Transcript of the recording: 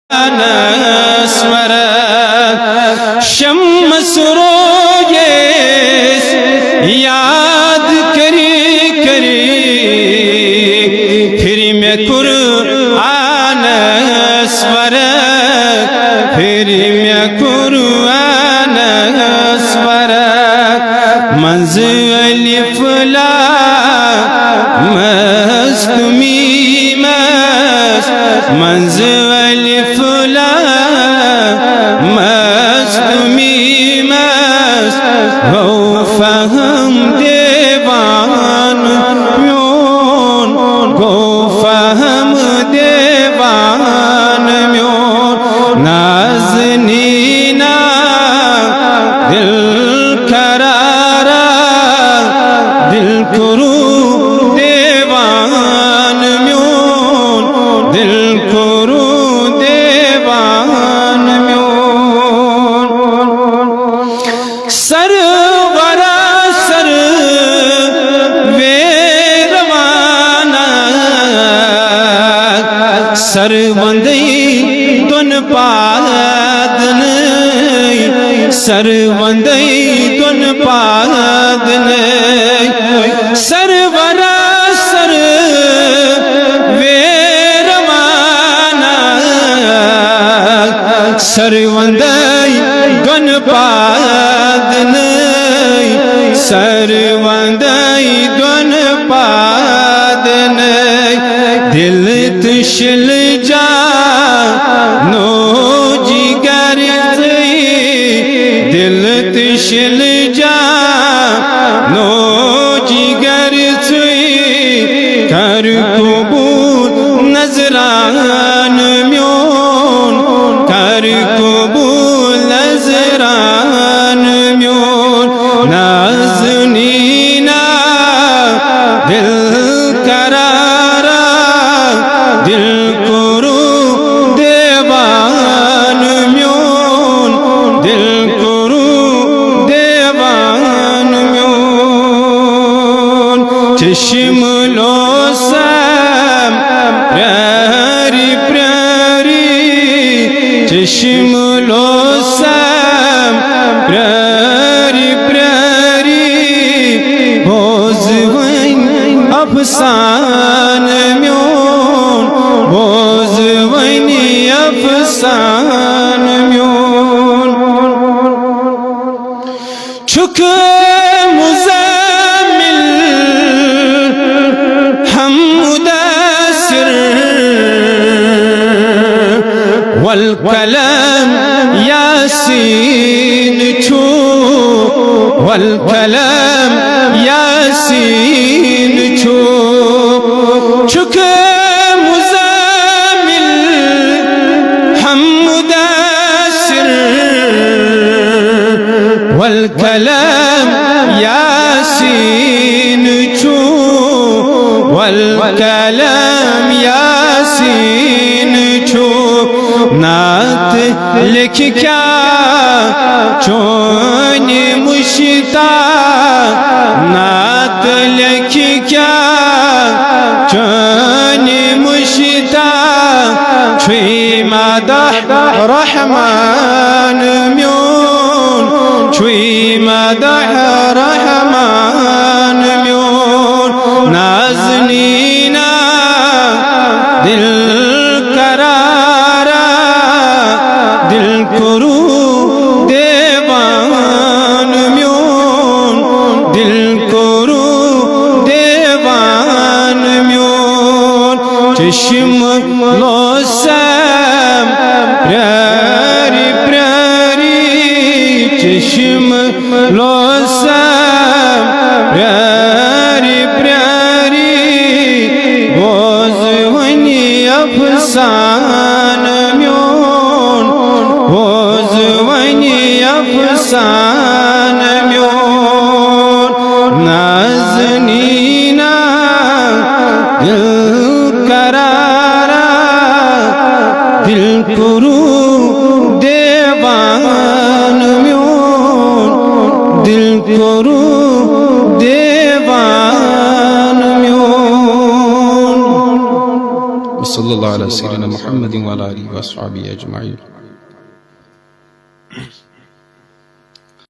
स्वर शम सुरोगेश याद करी करी फिर मैं कुरआन स्वर फिर मैं कुरआन स्वर मंज़ अलिफ लाम मस्त मीम मंज़ अलिफ लाम मस्त मीम हो फहम देवान म्योन हो फहम देवान म्योन नाज़नीना दिल करारा दिल कुरू देवान म्योन दिल कुरू देवान म्योन सरवरा सर वे रवाना सर वंदई तुन पादन सर वंदई तुन पादन सरवरा सर वे रवाना सर वंदई तुन पादन सर वंदई तुन पादन दिल तुशिल जा नो जिगर दिल तुशिल जा नो जिगर कर कबूल नजरान म्योन कर कबूल नजरान म्योन नाज़नीना दिल करारा दिल कुरू देवान म्योन दिल कुरू देवान म्योन चश्म लो सम प्यारी प्यारी चश्म लो सम प्यारी प्यारी बोझ वन अफसान म्योन बोझ वनी अफसान म्योन छुक मुज़म्मिल हम मुदस्सिर वल कलम यासीन छू वल कलम यासीन छू छुक मुज़म्मिल हम मुदस्सिर वल कलम यासीन छू वल कलम यासीन छू नात लिख क्या चोन मुश्ता नात लिख क्या चोन मुश्ता छुई मदह रहमान म्योन छुई मदह रहमान म्योन नाज़नीना दिल करारा दिल कुरू देवान म्योन दिल कुरू देवान म्योन चश्म लो सम प्यारी प्यारी चश्म लो सम प्यारी प्यारी बोझ वनी अफसान म्योन बोझ वनी अफसान म्योन नाज़नीना दिल करारा दिल कुरू देवान म्योन दिल कुरू देवान म्योन। सल्लल्लाहु अलैहि वसल्लम मुहम्मद व अला आलिहि व अस्हाबिहि अजमाइन।